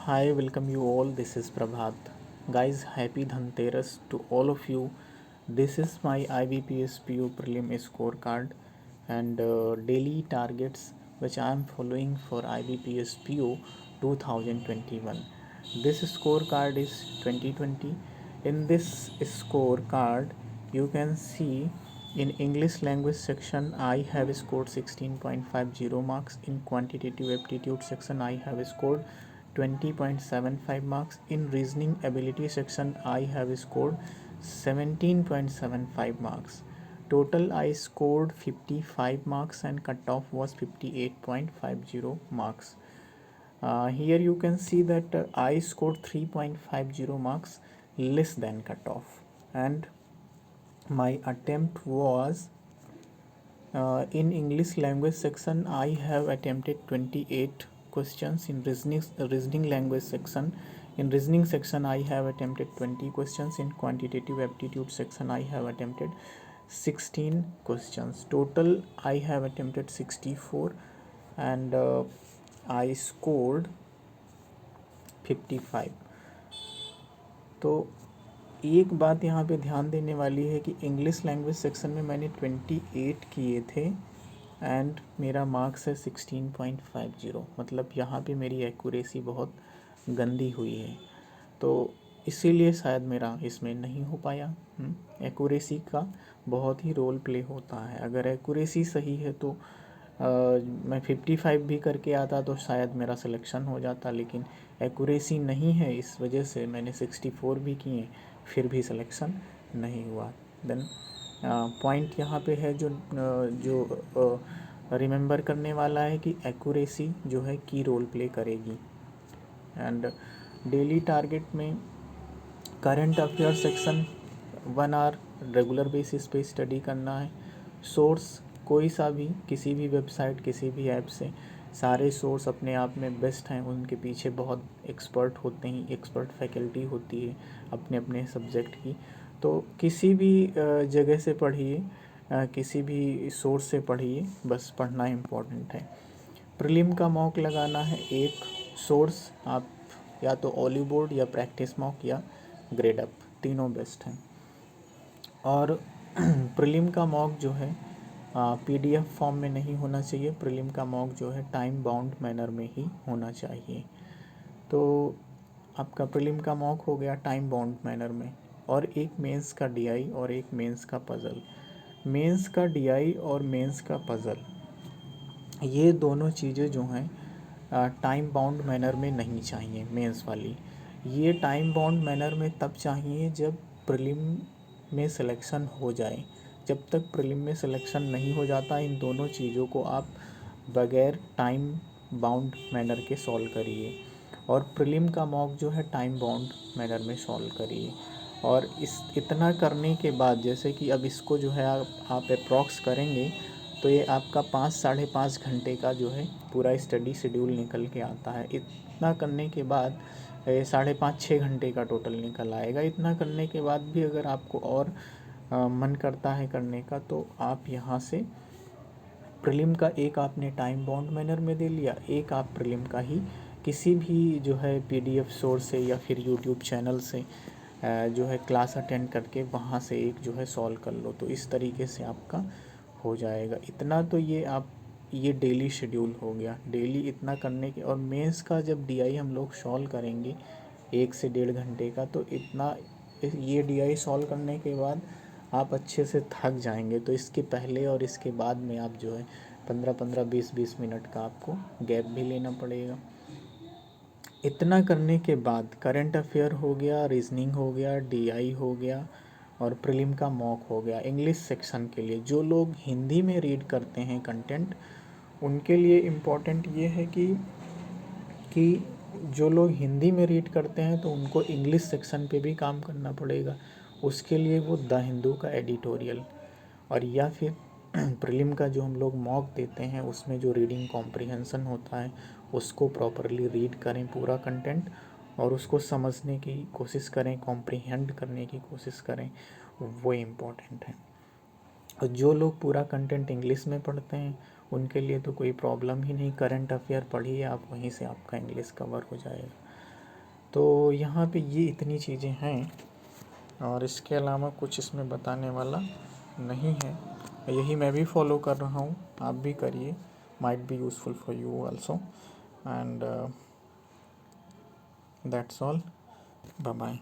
Hi, welcome you all. This is Prabhat. Guys, happy Dhanteras to all of you. This is my IBPS PO prelim scorecard and daily targets which I am following for IBPS PO 2021. This scorecard is 2020. In this scorecard, you can see in English language section I have scored 16.50 marks. In quantitative aptitude section I have scored 20.75 marks. In reasoning ability section I have scored 17.75 marks. Total I scored 55 marks and cutoff was 58.50 marks. Here you can see that I scored 3.50 marks less than cutoff, and my attempt was in English language section I have attempted 28 questions. In reasoning language section, in reasoning section I have attempted 20 questions. In quantitative aptitude section I have attempted 16 questions. Total I have attempted 64 and I scored 55. तो एक बात यहाँ पे ध्यान देने वाली है कि इंग्लिश लैंग्वेज सेक्शन में मैंने 28 किए थे एंड मेरा मार्क्स है 16.50. मतलब यहाँ पे मेरी एक्यूरेसी बहुत गंदी हुई है, तो इसीलिए शायद मेरा इसमें नहीं हो पाया. एक्यूरेसी का बहुत ही रोल प्ले होता है. अगर एक्यूरेसी सही है तो मैं 55 भी करके आता तो शायद मेरा सिलेक्शन हो जाता, लेकिन एक्यूरेसी नहीं है, इस वजह से मैंने 64 भी किए फिर भी सिलेक्शन नहीं हुआ. देन पॉइंट यहाँ पे है जो रिमेंबर करने वाला है कि एक्यूरेसी जो है की रोल प्ले करेगी. एंड डेली टारगेट में current affair section 1 hour regular basis पे स्टडी करना है. सोर्स कोई सा भी, किसी भी वेबसाइट, किसी भी ऐप से, सारे सोर्स अपने आप में बेस्ट हैं. उनके पीछे बहुत एक्सपर्ट होते हैं, एक्सपर्ट फैकल्टी होती है अपने अपने सब्जेक्ट की. तो किसी भी जगह से पढ़िए, किसी भी सोर्स से पढ़िए, बस पढ़ना इम्पोर्टेंट है. प्रीलिम का मॉक लगाना है. एक सोर्स आप या तो ऑलिव बोर्ड या प्रैक्टिस मॉक या ग्रेड अप, तीनों बेस्ट हैं. और प्रीलिम का मॉक जो है PDF फॉर्म में नहीं होना चाहिए. प्रीलिम का मॉक जो है टाइम बाउंड मैनर में ही होना चाहिए. तो आपका प्रीलिम का मॉक हो गया टाइम बाउंड मैनर में. और एक मेंस का DI और एक मेंस का पज़ल. मेंस का DI और मेंस का पज़ल, ये दोनों चीज़ें जो हैं टाइम बाउंड मैनर में नहीं चाहिए. मेंस वाली ये टाइम बाउंड मैनर में तब चाहिए जब प्रीलिम में सिलेक्शन हो जाए. जब तक प्रीलिम में सिलेक्शन नहीं हो जाता, इन दोनों चीज़ों को आप बगैर टाइम बाउंड मैनर के सॉल्व करिए. और प्रीलिम का मॉक जो है टाइम बाउंड मैनर में सॉल्व करिए. और इतना करने के बाद, जैसे कि अब इसको जो है आप अप्रॉक्स करेंगे तो ये आपका 5-5.5 घंटे का जो है पूरा स्टडी शेड्यूल निकल के आता है. इतना करने के बाद 5.5-6 घंटे का टोटल निकल आएगा. इतना करने के बाद भी अगर आपको और मन करता है करने का, तो आप यहाँ से प्रीलिम का एक आपने टाइम बाउंड मैनर में दे लिया, एक आप प्रीलिम का ही किसी भी जो है PDF सोर्स से या फिर YouTube चैनल से जो है क्लास अटेंड करके वहाँ से एक जो है सॉल्व कर लो. तो इस तरीके से आपका हो जाएगा. इतना तो ये डेली शेड्यूल हो गया. डेली इतना करने के, और मेंस का जब DI हम लोग सॉल्व करेंगे 1 से 1.5 घंटे का, तो इतना ये DI सॉल्व करने के बाद आप अच्छे से थक जाएंगे. तो इसके पहले और इसके बाद में आप जो है 15-15, 20-20 मिनट का आपको गैप भी लेना पड़ेगा. इतना करने के बाद करंट अफेयर हो गया, रीजनिंग हो गया, DI हो गया और प्रीलिम का मॉक हो गया. इंग्लिश सेक्शन के लिए जो लोग हिंदी में रीड करते हैं कंटेंट, उनके लिए इम्पोर्टेंट ये है कि जो लोग हिंदी में रीड करते हैं तो उनको इंग्लिश सेक्शन पे भी काम करना पड़ेगा. उसके लिए वो द हिंदू का एडिटोरियल, और या फिर प्रीलिम का जो हम लोग मॉक देते हैं उसमें जो रीडिंग कॉम्प्रिहेंशन होता है उसको प्रॉपरली रीड करें पूरा कंटेंट, और उसको समझने की कोशिश करें, कॉम्प्रिहेंड करने की कोशिश करें. वो इम्पोर्टेंट है. और जो लोग पूरा कंटेंट इंग्लिश में पढ़ते हैं उनके लिए तो कोई प्रॉब्लम ही नहीं. करंट अफेयर पढ़िए आप, वहीं से आपका इंग्लिश कवर हो जाएगा. तो यहाँ पे ये इतनी चीज़ें हैं और इसके अलावा कुछ इसमें बताने वाला नहीं है। यही मैं भी फॉलो कर रहा हूँ, आप भी करिए, might be useful for you also. And that's all, bye bye.